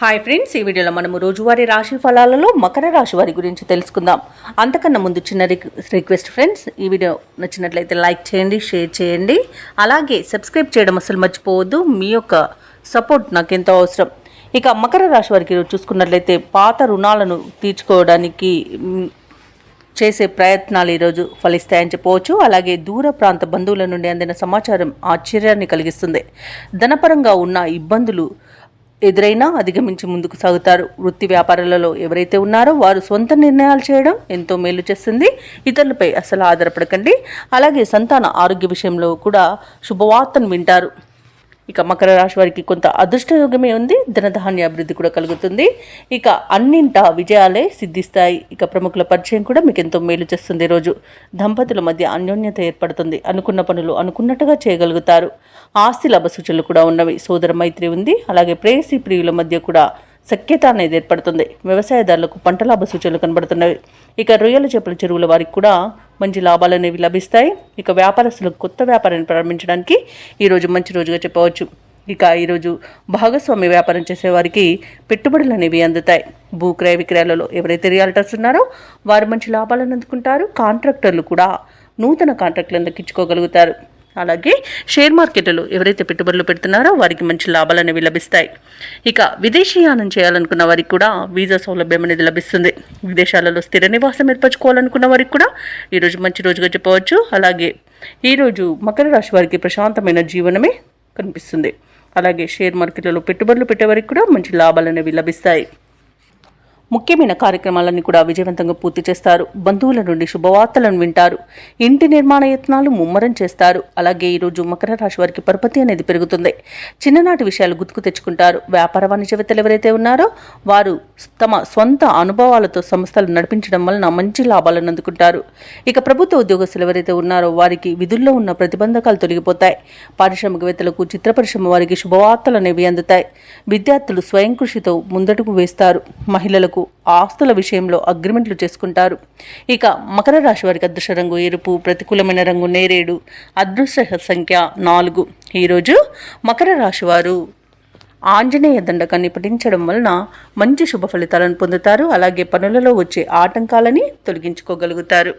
Hi friends, ఈ వీడియోలో మనము రోజువారీ రాశి ఫలాలలో మకర రాశి వారి గురించి తెలుసుకుందాం. అంతకన్నా ముందు చిన్న రిక్వెస్ట్ ఫ్రెండ్స్, ఈ వీడియో నచ్చినట్లయితే లైక్ చేయండి, షేర్ చేయండి, అలాగే సబ్స్క్రైబ్ చేయడం అసలు మర్చిపోవద్దు. మీ యొక్క సపోర్ట్ నాకు ఎంతో అవసరం. ఇక మకర రాశి వారికి చూసుకున్నట్లయితే పాత రుణాలను తీర్చుకోవడానికి చేసే ప్రయత్నాలు ఈరోజు ఫలిస్తాయని చెప్పవచ్చు. అలాగే దూర ప్రాంత బంధువుల నుండి అందిన సమాచారం ఆశ్చర్యాన్ని కలిగిస్తుంది. ధనపరంగా ఉన్న ఇబ్బందులు ఎదురైనా అధిగమించి ముందుకు సాగుతారు. వృత్తి వ్యాపారాలలో ఎవరైతే ఉన్నారో వారు సొంత నిర్ణయాలు చేయడం ఎంతో మేలు చేస్తుంది. ఇతరులపై అసలు ఆధారపడకండి. అలాగే సంతాన ఆరోగ్య విషయంలో కూడా శుభవార్తను వింటారు. ఇక మకర రాశి వారికి కొంత అదృష్టయోగమే ఉంది. ధనధాన్య అభివృద్ధి కూడా కలుగుతుంది. ఇక అన్నింటా విజయాలే సిద్ధిస్తాయి. ఇక ప్రముఖుల పరిచయం కూడా మీకు ఎంతో మేలు చేస్తుంది. రోజు దంపతుల మధ్య అన్యోన్యత ఏర్పడుతుంది. అనుకున్న పనులు అనుకున్నట్టుగా చేయగలుగుతారు. ఆస్తి లాభ సూచనలు కూడా ఉన్నవి. సోదర మైత్రి ఉంది. అలాగే ప్రేయసి ప్రియుల మధ్య కూడా సఖ్యత అనేది ఏర్పడుతుంది. వ్యవసాయదారులకు పంట లాభ సూచనలు కనబడుతున్నవి. ఇక రొయ్యల చేపల చెరువుల వారికి కూడా మంచి లాభాలు అనేవి లభిస్తాయి. ఇక వ్యాపారస్తులకు కొత్త వ్యాపారాన్ని ప్రారంభించడానికి ఈరోజు మంచి రోజుగా చెప్పవచ్చు. ఇక ఈరోజు భాగస్వామ్య వ్యాపారం చేసేవారికి పెట్టుబడులు అనేవి అందుతాయి. భూక్రయ విక్రయాలలో ఎవరైతే రియాల్టర్స్ ఉన్నారో వారు మంచి లాభాలను అందుకుంటారు. కాంట్రాక్టర్లు కూడా నూతన కాంట్రాక్టులను దక్కించుకోగలుగుతారు. అలాగే షేర్ మార్కెట్లో ఎవరైతే పెట్టుబడులు పెడుతున్నారో వారికి మంచి లాభాలు అనేవి లభిస్తాయి. ఇక విదేశీయానం చేయాలనుకున్న వారికి కూడా వీసా సౌలభ్యం అనేది లభిస్తుంది. విదేశాలలో స్థిర నివాసం ఏర్పరచుకోవాలనుకున్న వారికి కూడా ఈరోజు మంచి రోజుగా చెప్పవచ్చు. అలాగే ఈరోజు మకర రాశి వారికి ప్రశాంతమైన జీవనమే కనిపిస్తుంది. అలాగే షేర్ మార్కెట్లలో పెట్టుబడులు పెట్టేవారికి కూడా మంచి లాభాలు అనేవి లభిస్తాయి. ముఖ్యమైన కార్యక్రమాలన్నీ కూడా విజయవంతంగా పూర్తి చేస్తారు. బంధువుల నుండి శుభవార్తలను వింటారు. ఇంటి నిర్మాణ యత్నాలు ముమ్మరం చేస్తారు. అలాగే ఈరోజు మకర రాశి వారికి పరపతి అనేది పెరుగుతుంది. చిన్ననాటి విషయాలు గుర్తుకు తెచ్చుకుంటారు. వ్యాపార వాణిజ్యవేత్తలు ఎవరైతే ఉన్నారో వారు తమ సొంత అనుభవాలతో సంస్థలు నడిపించడం వలన మంచి లాభాలను అందుకుంటారు. ఇక ప్రభుత్వ ఉద్యోగస్తులు ఎవరైతే ఉన్నారో వారికి విధుల్లో ఉన్న ప్రతిబంధకాలు తొలగిపోతాయి. పారిశ్రామికవేత్తలకు, చిత్ర పరిశ్రమ వారికి శుభవార్తలు అనేవి అందుతాయి. విద్యార్థులు స్వయం కృషితో ముందడుగు వేస్తారు. మహిళలకు ఆస్తుల విషయంలో అగ్రిమెంట్లు చేసుకుంటారు. ఇక మకర రాశి వారికి అదృష్ట రంగు ఎరుపు, ప్రతికూలమైన రంగు నేరేడు, అదృష్ట సంఖ్య 4. ఈరోజు మకర రాశి వారు ఆంజనేయ దండకాన్ని పఠించడం వలన మంచి శుభ ఫలితాలను పొందుతారు. అలాగే పనులలో వచ్చే ఆటంకాలని తొలగించుకోగలుగుతారు.